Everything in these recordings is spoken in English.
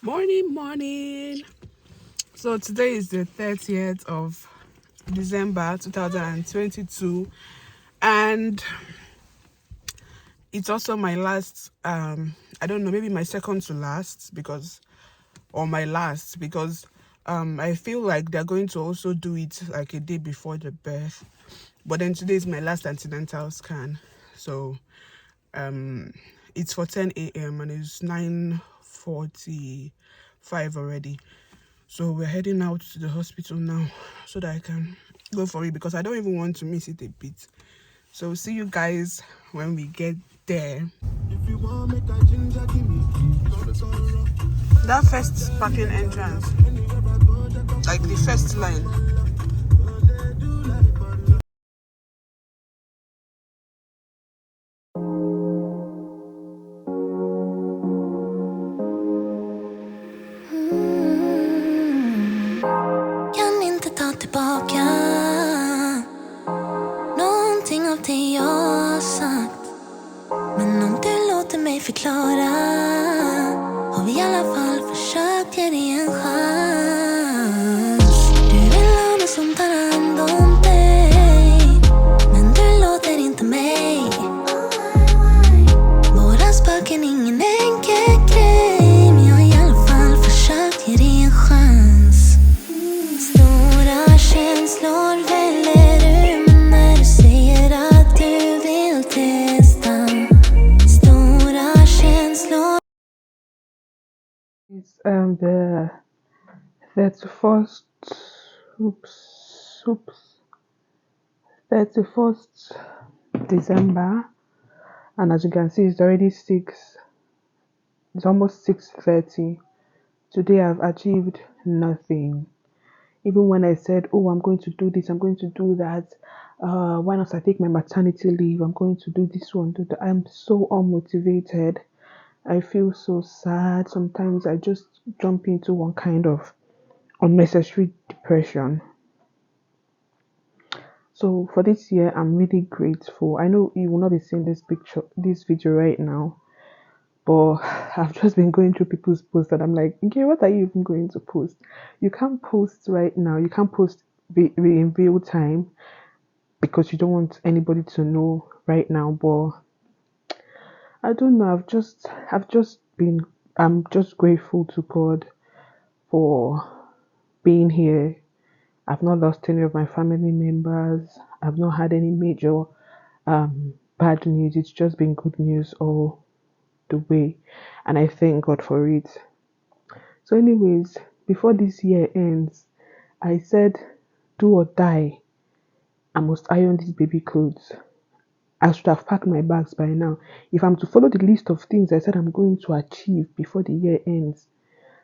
Morning. So today is the 30th of December 2022, and it's also my last, I don't know, maybe my second to last or my last, because I feel like they're going to also do it like a day before the birth. But then today is my last antenatal scan. So it's for 10 a.m. and it's 9:45 already. So we're heading out to the hospital now so that I can go for it, because I don't even want to miss it a bit. So see you guys when we get there. If you want make a ginger, give me that first parking entrance, like the first line. Kan inte ta tillbaka någonting av det jag har sagt. Men om du låter mig förklara, har vi i alla fall försökt ge dig en chans. Du vill ha någon som tar hand om dig, men du låter inte mig. Våra spöken, ingen enkel grej, men jag har i alla fall försökt ge dig en chans. Stora känslor väller ur mig när du säger att du vill testa. Stora känslor. It's the 31st, 31st December, and as you can see, it's already 6. It's almost 6:30. Today I've achieved nothing. Even when I said, oh, I'm going to do this, I'm going to do that, why not I take my maternity leave, I'm going to do this one, do that. I'm so unmotivated. I feel so sad. Sometimes I just jump into one kind of unnecessary depression. So for this year, I'm really grateful. I know you will not be seeing this video right now, but I've just been going through people's posts and I'm like, okay, what are you even going to post? You can't post right now. You can't post in real time because you don't want anybody to know right now. But I don't know. I'm just grateful to God for being here. I've not lost any of my family members. I've not had any major bad news. It's just been good news all the way, and I thank God for it. So, anyways, before this year ends, I said, do or die, I must iron these baby clothes. I should have packed my bags by now. If I'm to follow the list of things I said I'm going to achieve before the year ends,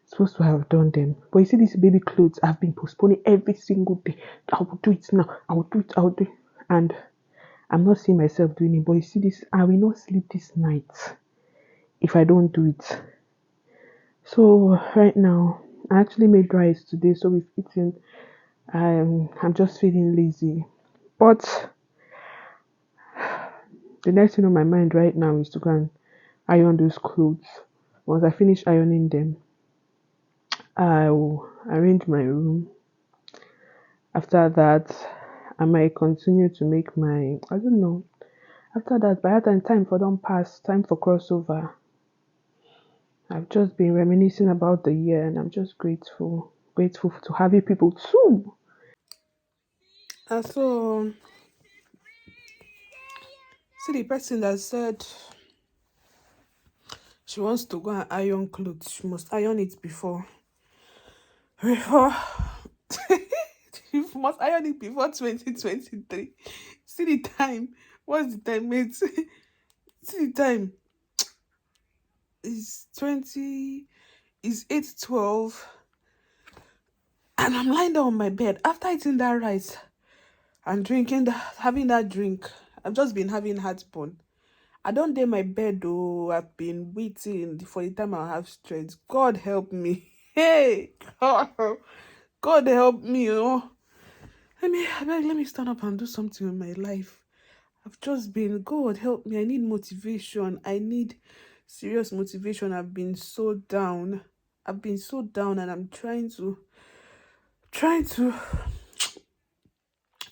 I'm supposed to have done them. But you see, these baby clothes, I've been postponing every single day. I will do it now. I will do it. And I'm not seeing myself doing it. But you see this, I will not sleep this night if I don't do it. So right now, I actually made rice today, so we've eaten. I'm just feeling lazy. But the next thing on my mind right now is to go and iron those clothes. Once I finish ironing them, I will arrange my room. After that, I might continue to make I don't know. After that, by that time for don't pass, time for crossover. I've just been reminiscing about the year and I'm just grateful to have you people too. And so, see the person that said she wants to go and iron clothes, she must iron it before she must iron it before 2023. See the time. What's the time, mate? See the time. It's 8:12, and I'm lying down on my bed after eating that rice and having that drink. I've just been having heartburn. I don't dare my bed though. I've been waiting for the time I'll have strength. God help me. Hey, God help me. Oh, let me stand up and do something with my life. I've just been, God help me. I need motivation. I need serious motivation. I've been so down. I've been so down, and I'm trying to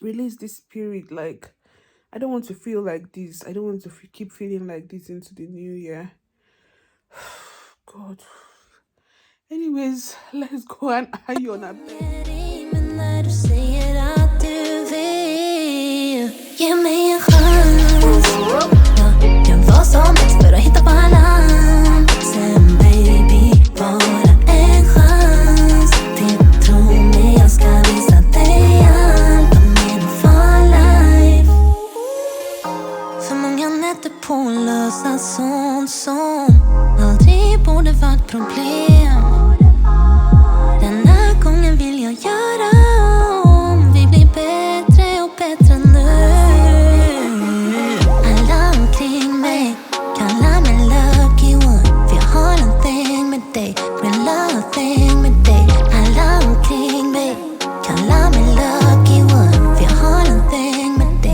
release this spirit. Like, I don't want to feel like this. I don't want to keep feeling like this into the new year. God. Anyways, let's go and eye on a bed. Men när du säger att du vill ge mig en chans. Jag gör vad som helst för att hitta balansen, baby. Bara en chans. Tro mig, jag ska visa dig allt om min for life. För många nätter på lösa sånt som aldrig borde varit problem. Denna gången vill jag göra om. Vi blir bättre och bättre nu. Alla omkring mig kallar mig lucky one. För jag har någonting med dig, real loving med dig. Alla omkring mig kallar mig lucky one. För jag har någonting med dig.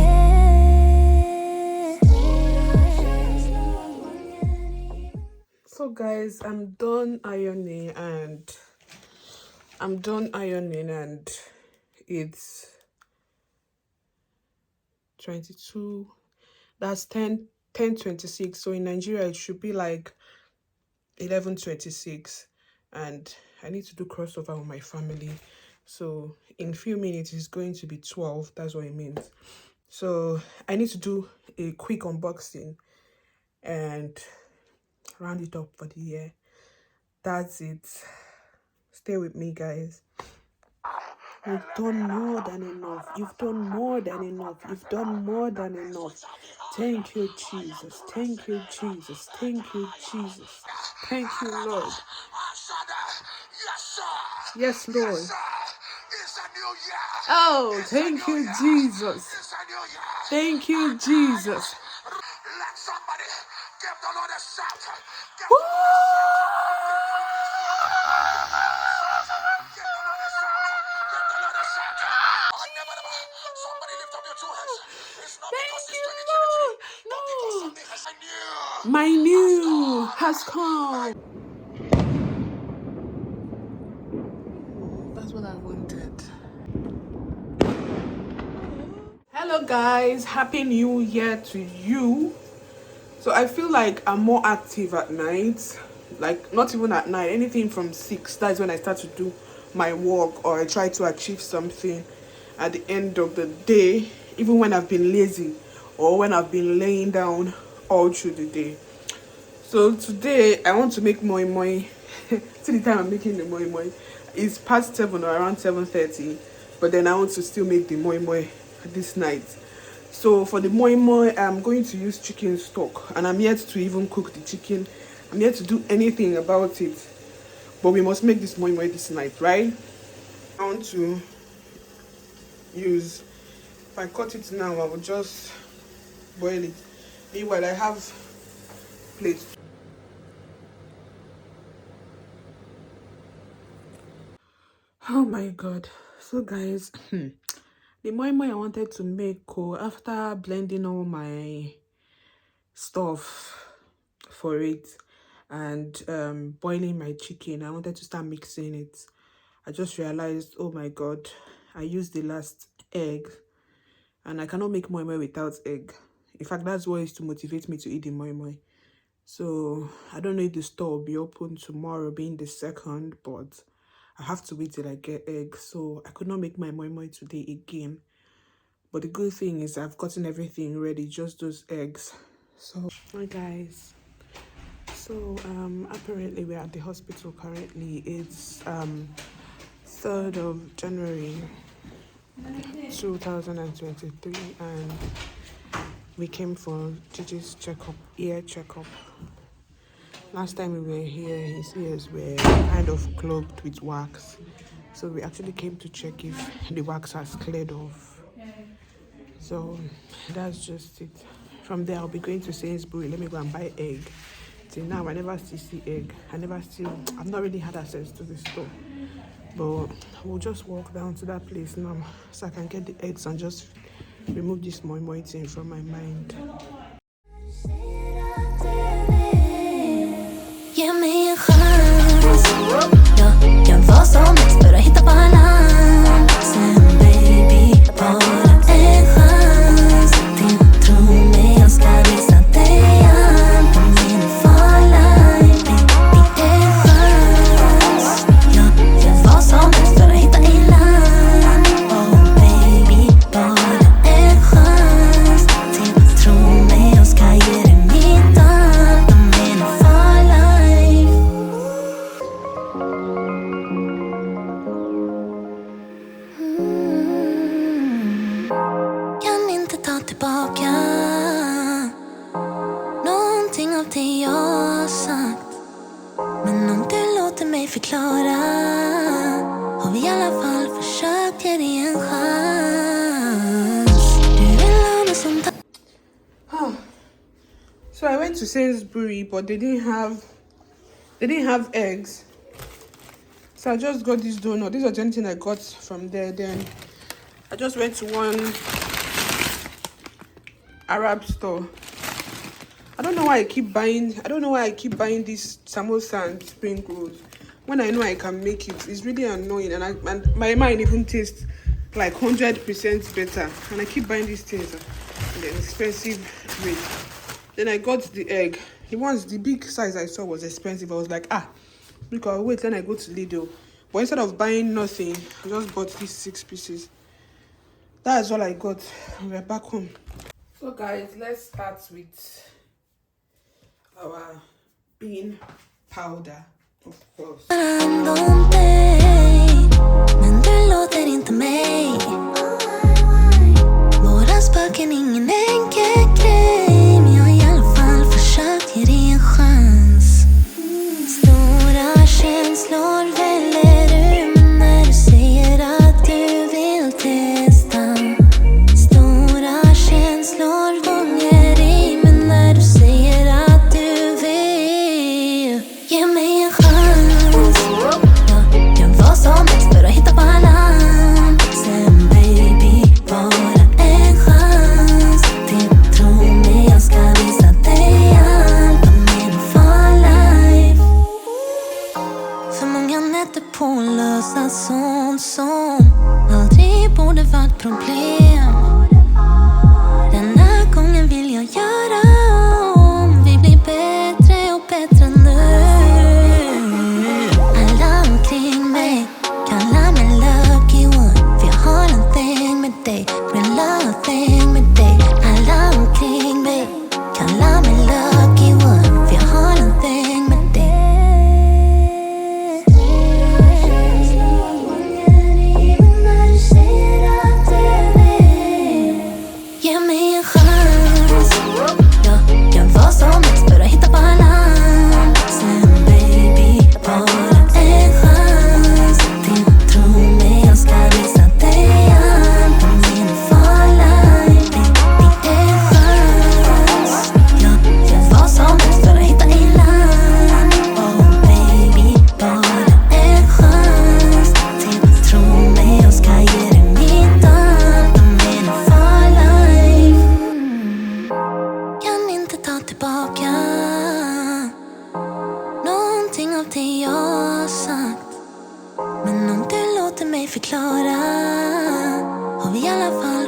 So guys, I'm done ironing and it's 22. That's 10:26. So in Nigeria it should be like 11:26, and I need to do crossover with my family. So in a few minutes it's going to be 12. That's what it means. So I need to do a quick unboxing and round it up for the year. That's it. Stay with me, guys. You've done more than enough. You've done more than enough. You've done more than enough. Thank you, Jesus. Thank you, Jesus. Thank you, Jesus. Thank you, Lord. Yes, Lord. Oh, thank you, Jesus. Thank you, Jesus. Let somebody give the Lord a shout. Give the Lord a shout. Somebody lift up your two hands. It's not because it's 2023, but because something has new. My new has come. That's what I wanted. Hello guys, happy new year to you. So I feel like I'm more active at night, like not even at night, anything from 6, that's when I start to do my work, or I try to achieve something at the end of the day, even when I've been lazy or when I've been laying down all through the day. So today I want to make moi moi. Till the time I'm making the moi moi, it's past 7 or around 7:30, but then I want to still make the moi moi this night. So for the moi moi, I'm going to use chicken stock, and I'm yet to even cook the chicken. I'm yet to do anything about it, but we must make this moi moi this night, right? I want to use, if I cut it now, I will just boil it. Meanwhile, I have plates. Oh my god. So guys, the moi moi I wanted to make, after blending all my stuff for it and boiling my chicken, I wanted to start mixing it. I just realized, oh my god, I used the last egg, and I cannot make moi moi without egg. In fact, that's what is to motivate me to eat the moi moi. So I don't know if the store will be open tomorrow, being the 2nd, but I have to wait till I get eggs. So I could not make my moi moi today again. But the good thing is I've gotten everything ready, just those eggs. So hi guys. So apparently we're at the hospital currently. It's 3rd of January 2023, and we came for Gigi's checkup, ear checkup. Last time we were here, his ears were kind of clogged with wax. So we actually came to check if the wax has cleared off. So that's just it. From there, I'll be going to Sainsbury. Let me go and buy egg. Till now, I never still see egg. I've not really had access to the store. But we'll just walk down to that place now so I can get the eggs and just remove this moi moi thing from my mind. Give me a chance. av det jag har sagt. Men om du låter mig förklara, har vi i alla fall försökt ge dig en chans. Du vill ha något som tar. So I went to Sainsbury, but they didn't have eggs. So I just got this donut. This was the only thing I got from there. Then I just went to one Arab store. I don't know why I keep buying this samosa and spring rolls when I know I can make it. It's really annoying, and my mind even tastes like 100% better. And I keep buying these things at an expensive rate. Then I got the egg. The big size I saw was expensive. I was like, look, I'll wait. Then I go to Lidl. But instead of buying nothing, I just bought these 6 pieces. That's all I got. We're back home. So guys, let's start with our bean powder, of course. Men du låter inte mig. Våra spöken, ingen enkel grej. Men jag har i alla fall försökt ge dig en chans. Stora känslor väller ur mig när du säger att du vill testa. Stora känslor gånger i mig när du säger att du vill ge mig en chans. Jag gör vad som helst för att hitta balansen, baby. Bara en chans till. Tro mig, jag ska visa dig allt om min for life. För många nätter på att lösa sånt som aldrig borde varit problem. Denna gången vill jag göra om. Vi blir bättre och bättre nu. Alla omkring mig kallar mig lucky one, för jag har en thing med dig, real love thing med dig. Alla omkring mig kallar mig lucky one, för jag har en thing med dig. Ge mig en chans. Jag gör vad som helst för att hitta balansen, baby. Bara en chans till. Tro mig, jag ska visa dig allt om min for life, baby. En chans. Jag gör vad som helst för att hitta i land. Oh baby, bara en chans till. Tro mig, jag ska ge dig mitt allt om min for life. Kan inte ta tillbaka någonting av det jag har sagt. Men om du låter mig förklara, har vi i alla fall